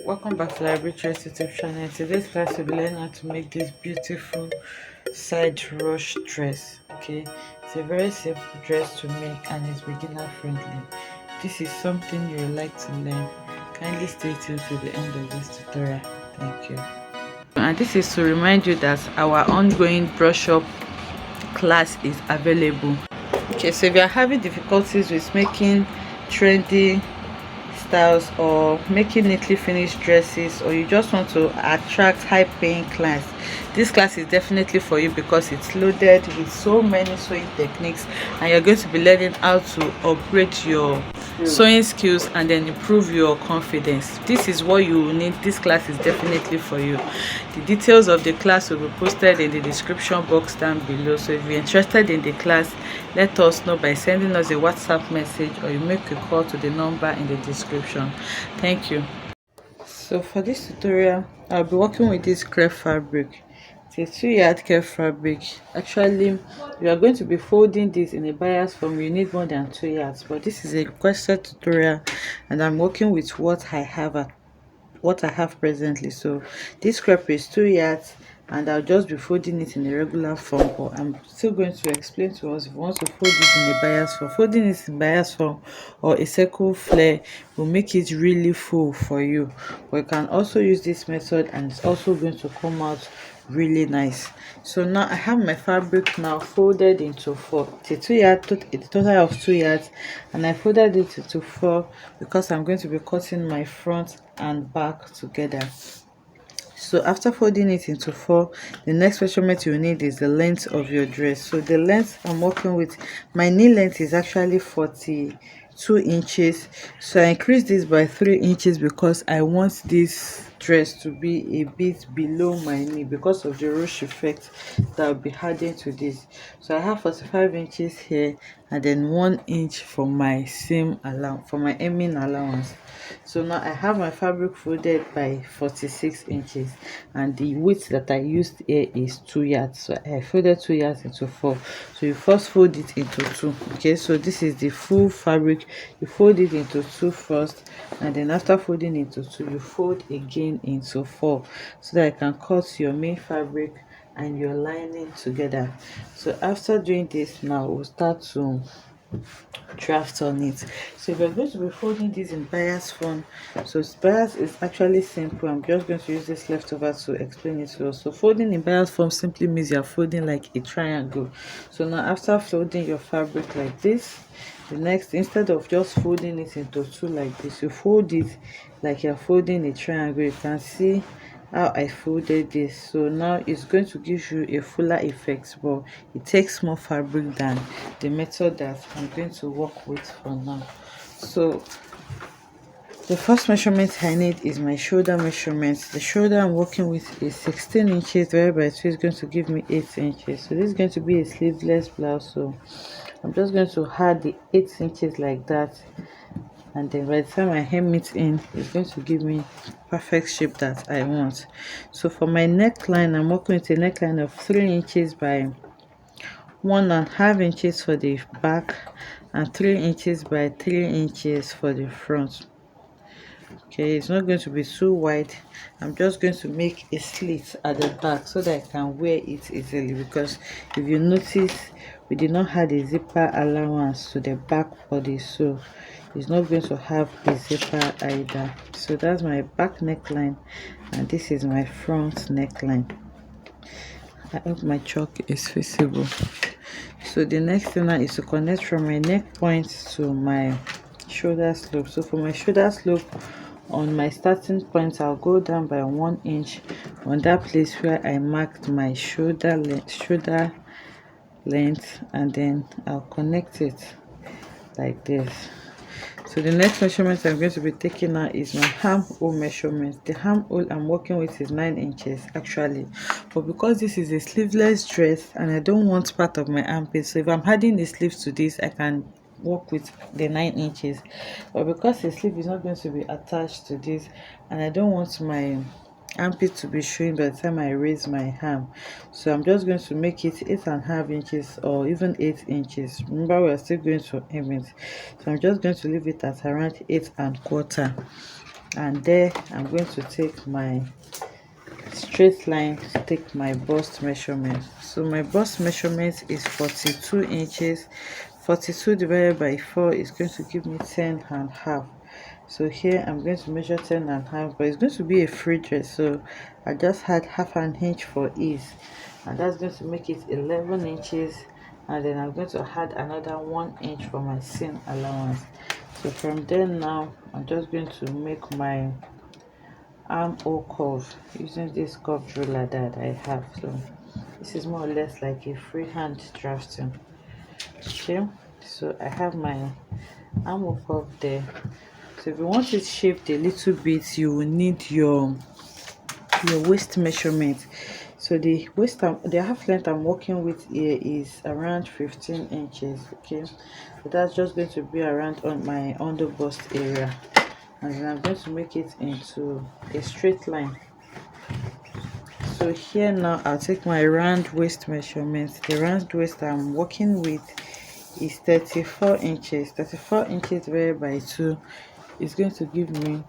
Welcome back to Library Choice YouTube channel. In today's class, we'll be learning how to make this beautiful side rush dress. Okay, it's a very simple dress to make and it's beginner friendly. This is something you would like to learn. Kindly stay tuned to the end of this tutorial. Thank you. And this is to remind you that our ongoing brush up class is available. Okay, so if you are having difficulties with making trendy styles or making neatly finished dresses, or you just want to attract high paying clients, this class is definitely for you because it's loaded with so many sewing techniques and you're going to be learning how to upgrade your sewing skills and then improve your confidence. This is what you need. This class is definitely for you. The details of the class will be posted in the description box down below, so if you're interested in the class, let us know by sending us a WhatsApp message or you make a call to the number in the description. Thank you. So for this tutorial, I'll be working with this crepe fabric. It's a 2-yard crepe fabric. Actually, we are going to be folding this in a bias form. You need more than 2 yards, but this is a requested tutorial and I'm working with what I have presently. So this crepe is 2 yards and I'll just be folding it in a regular form, but I'm still going to explain to us if we want to fold it in a bias form. Folding it in bias form or a circle flare will make it really full for you, but you can also use this method and it's also going to come out really nice. So now I have my fabric now folded into 4. It's a 2-yard, a total of 2 yards, and I folded it into 4 because I'm going to be cutting my front and back together. So after folding it into 4, the next measurement you need is the length of your dress. So the length I'm working with, my knee length is actually 42 inches. So I increased this by 3 inches because I want this dress to be a bit below my knee because of the ruche effect that will be adding to this. So I have 45 inches here and then 1 inch for my seam allowance, for my hemming allowance. So now I have my fabric folded by 46 inches and the width that I used here is 2 yards. So I folded 2 yards into 4. So you first fold it into 2. Okay, so this is the full fabric. You fold it into 2 first, and then after folding into 2 you fold again into 4 so that I can cut your main fabric and your lining together. So after doing this, now we'll start to draft on it. So we're going to be folding this in bias form. So bias is actually simple. I'm just going to use this leftover to explain it to us. So folding in bias form simply means you're folding like a triangle. So now after folding your fabric like this, the next, instead of just folding it into 2 like this, you fold it like you're folding a triangle. You can see how I folded this. So now it's going to give you a fuller effect, but it takes more fabric than the method that I'm going to work with for now. So the first measurement I need is my shoulder measurement. The shoulder I'm working with is 16 inches divided by 2 is going to give me 8 inches. So this is going to be a sleeveless blouse, so I'm just going to add the 8 inches like that, and then by the time I hem it in, it's going to give me perfect shape that I want. So for my neckline, I'm working with a neckline of 3 inches by 1.5 inches for the back and 3 inches by 3 inches for the front. Okay, it's not going to be too wide. I'm just going to make a slit at the back so that I can wear it easily, because if you notice, we did not have a zipper allowance to the back body, so it's not going to have a zipper either. So that's my back neckline and this is my front neckline. I hope my chalk is visible. So the next thing now is to connect from my neck point to my shoulder slope. So for my shoulder slope, on my starting point, I'll go down by 1 inch on that place where I marked my shoulder length, and then I'll connect it like this. So the next measurement I'm going to be taking now is my armhole measurement. The armhole I'm working with is 9 inches actually, but because this is a sleeveless dress and I don't want part of my armpit, so if I'm adding the sleeves to this, I can work with the 9 inches, but because the sleeve is not going to be attached to this and I don't want my armpit to be showing by the time I raise my arm, so I'm just going to make it 8.5 inches or even 8 inches. Remember, we are still going to aim it, so I'm just going to leave it at around 8.25. and there I'm going to take my straight line to take my bust measurement. So my bust measurement is 42 inches. 42 divided by 4 is going to give me 10 and half. So here I'm going to measure 10 and half, but it's going to be a free dress, so I just had half an inch for ease, and that's going to make it 11 inches. And then I'm going to add another 1 inch for my seam allowance. So from there now I'm just going to make my armhole curve using this curved ruler that I have. So this is more or less like a freehand drafting. Okay, so I have my armhole curve there. So if you want it shaped a little bit, you will need your waist measurement. So the the half length I'm working with here is around 15 inches. Okay, so that's just going to be around on my under bust area, and then I'm going to make it into a straight line. So here now I'll take my round waist measurement. The round waist I'm working with is 34 inches. 34 inches divided by 2 is going to give me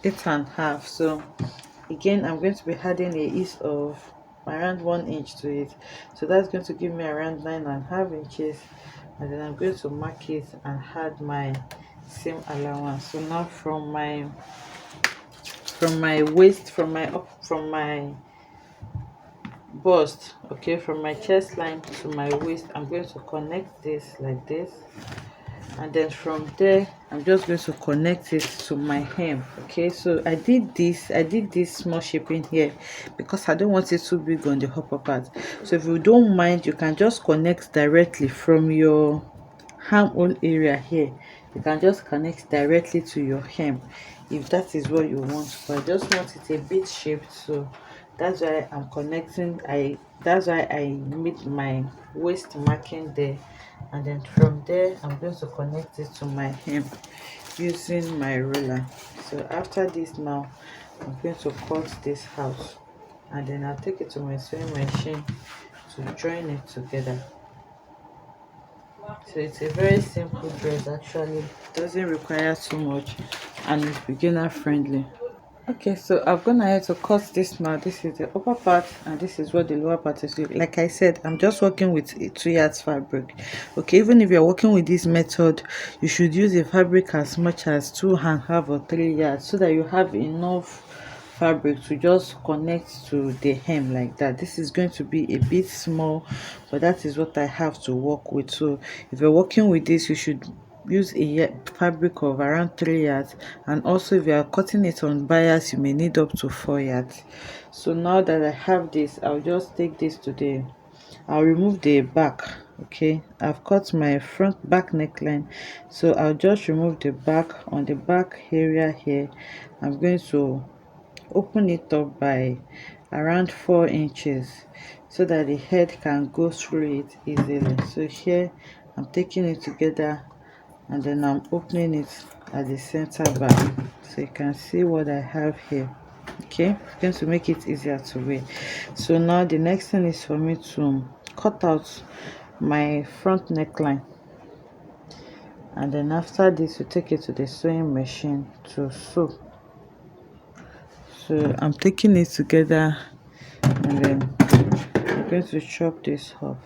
8.5. So again I'm going to be adding a ease of around 1 inch to it, so that's going to give me around 9.5 inches. And then I'm going to mark it and add my seam allowance. So now from my waist, from my bust, okay, from my chest line to my waist, I'm going to connect this like this, and then from there I'm just going to connect it to my hem. Okay, so I did this small shaping here because I don't want it too big on the upper part. So if you don't mind, you can just connect directly from your armhole area here. You can just connect directly to your hem if that is what you want, but I just want it a bit shaped, so that's why I'm connecting. That's why I made my waist marking there, and then from there I'm going to connect it to my hem using my ruler. So after this now I'm going to cut this out, and then I'll take it to my sewing machine to join it together. So it's a very simple dress, actually. It doesn't require too much and it's beginner friendly. Okay, so I've gone ahead to cut this now. This is the upper part and this is what the lower part is. Like I said, I'm just working with a 2 yards fabric. Okay, even if you're working with this method, you should use a fabric as much as 2.5 or 3 yards, so that you have enough fabric to just connect to the hem like that. This is going to be a bit small, but that is what I have to work with. So if you're working with this, you should use a fabric of around 3 yards, and also if you are cutting it on bias, you may need up to 4 yards. So now that I have this, I'll just take this to the I'll remove the back. Okay, I've cut my front back neckline, so I'll just remove the back. On the back area here, I'm going to open it up by around 4 inches so that the head can go through it easily. So here I'm taking it together, and then I'm opening it at the center back, so you can see what I have here. Okay, it's going to make it easier to wear. So now the next thing is for me to cut out my front neckline, and then after this you take it to the sewing machine to sew. So I'm taking it together, and then I'm going to chop this off.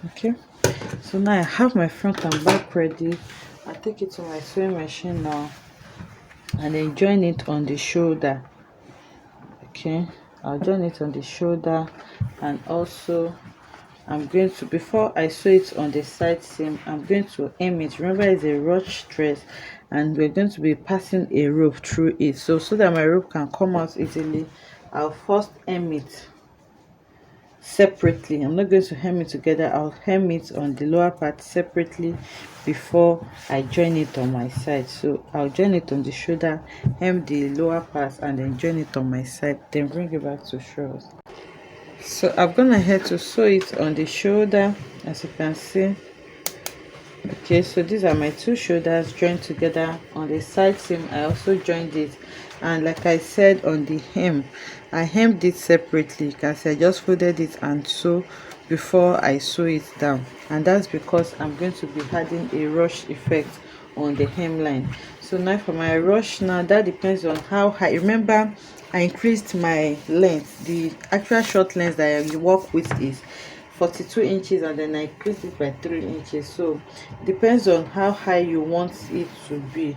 Okay, so now I have my front and back ready. I take it to my sewing machine now, and then join it on the shoulder. Okay, I'll join it on the shoulder, and also I'm going to, before I sew it on the side seam, I'm going to hem it. Remember, it's a ruched dress and we're going to be passing a rope through it, so that my rope can come out easily, I'll first hem it separately. I'm not going to hem it together. I'll hem it on the lower part separately before I join it on my side. So I'll join it on the shoulder, hem the lower part, and then join it on my side, then bring it back to show us. So I've gone ahead to sew it on the shoulder, as you can see. Okay, so these are my two shoulders joined together. On the side seam I also joined it And like I said on the hem, I hemmed it separately. You can see I just folded it and sew before I sew it down, and that's because I'm going to be adding a rush effect on the hemline. So now for my rush, now that depends on how high. Remember, I increased my length. The actual short length that I work with is 42 inches, and then I increased it by 3 inches. So depends on how high you want it to be,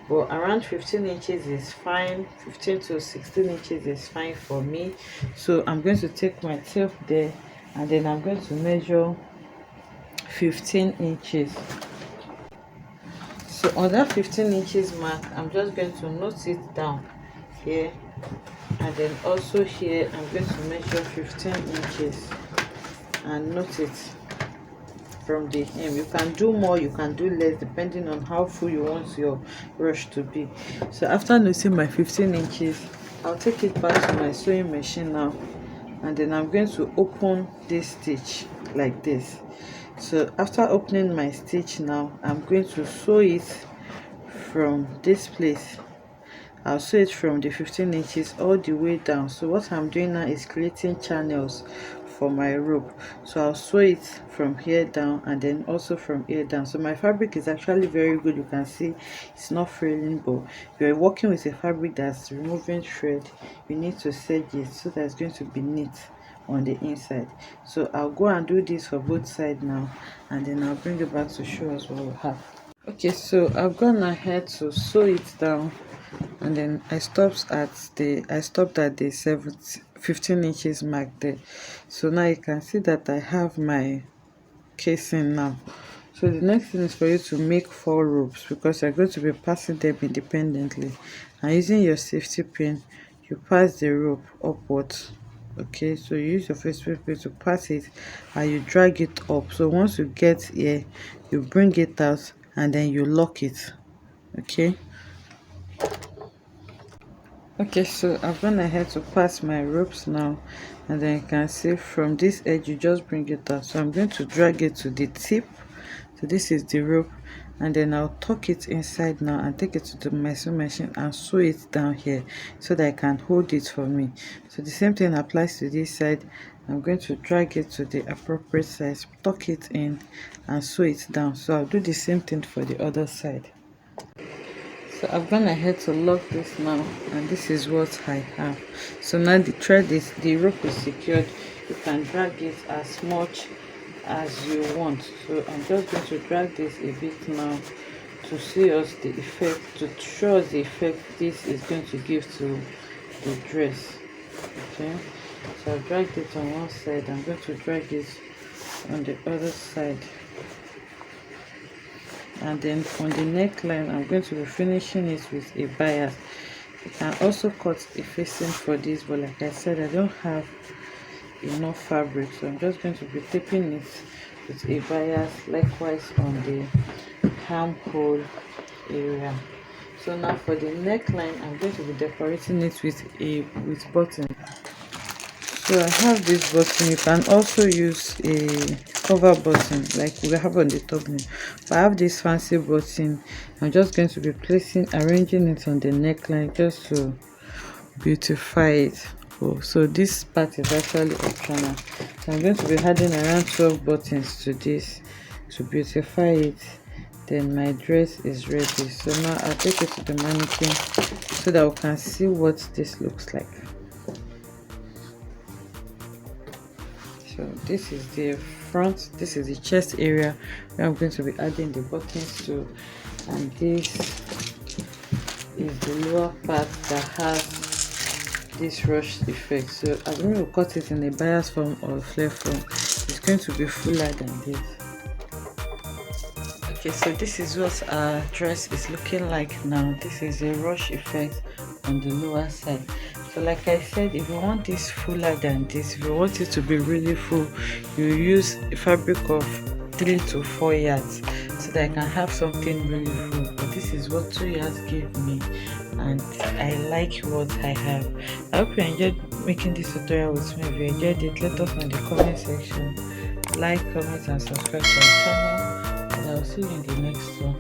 but around 15 inches is fine. 15 to 16 inches is fine for me. So I'm going to take my tape there, and then I'm going to measure 15 inches. So on that 15 inches mark, I'm just going to note it down here, and then also here I'm going to measure 15 inches and note it from the hem. You can do more, you can do less, depending on how full you want your rush to be. So after noting my 15 inches, I'll take it back to my sewing machine now, and then I'm going to open this stitch like this. So after opening my stitch now, I'm going to sew it from this place. I'll sew it from the 15 inches all the way down. So what I'm doing now is creating channels for my rope. So I'll sew it from here down, and then also from here down. So my fabric is actually very good. You can see it's not fraying, but if you're working with a fabric that's removing thread, you need to serge it so that it's going to be neat on the inside. So I'll go and do this for both sides now, and then I'll bring it back to show us what we have. Okay, so I've gone ahead to sew it down, and then I stopped at the 15 inches mark there. So now you can see that I have my casing now. So the next thing is for you to make 4 ropes, because you're going to be passing them independently, and using your safety pin, you pass the rope upwards. Okay, so you use your safety pin to pass it, and you drag it up. So once you get here, you bring it out, and then you lock it. Okay, so I've gone ahead to pass my ropes now, and then you can see from this edge you just bring it out. So I'm going to drag it to the tip. So this is the rope, and then I'll tuck it inside now and take it to my sewing machine and sew it down here so that I can hold it for me. So the same thing applies to this side. I'm going to drag it to the appropriate size, tuck it in, and sew it down. So I'll do the same thing for the other side. So I've gone ahead to lock this now, and this is what I have. So now the rope is secured. You can drag it as much as you want. So I'm just going to drag this a bit now to see us the effect, to show us the effect this is going to give to the dress. Okay, so I've dragged it on one side. I'm going to drag it on the other side, and then on the neckline I'm going to be finishing it with a bias. You can also cut a facing for this, but like I said, I don't have enough fabric, so I'm just going to be taping it with a bias, likewise on the armhole area. So now for the neckline, I'm going to be decorating it with button. So I have this button. You can also use a cover button like we have on the top now, but I have this fancy button. I'm just going to be arranging it on the neckline just to beautify it. So this part is actually optional. So I'm going to be adding around 12 buttons to this to beautify it. Then my dress is ready. So now I'll take it to the mannequin so that we can see what this looks like. So this is the front, this is the chest area where I'm going to be adding the buttons to, and this is the lower part that has this rush effect. So I'm going to cut it in a bias form or flare form. It's going to be fuller than this. Okay, so this is what our dress is looking like now. This is a rush effect on the lower side. So like I said, if you want this fuller than this, if you want it to be really full, you use a fabric of 3 to 4 yards so that I can have something really full. But this is what 2 yards gave me, and I like what I have. I hope you enjoyed making this tutorial with me. If you enjoyed it, let us know in the comment section. Like, comment, and subscribe to our channel, and I will see you in the next one.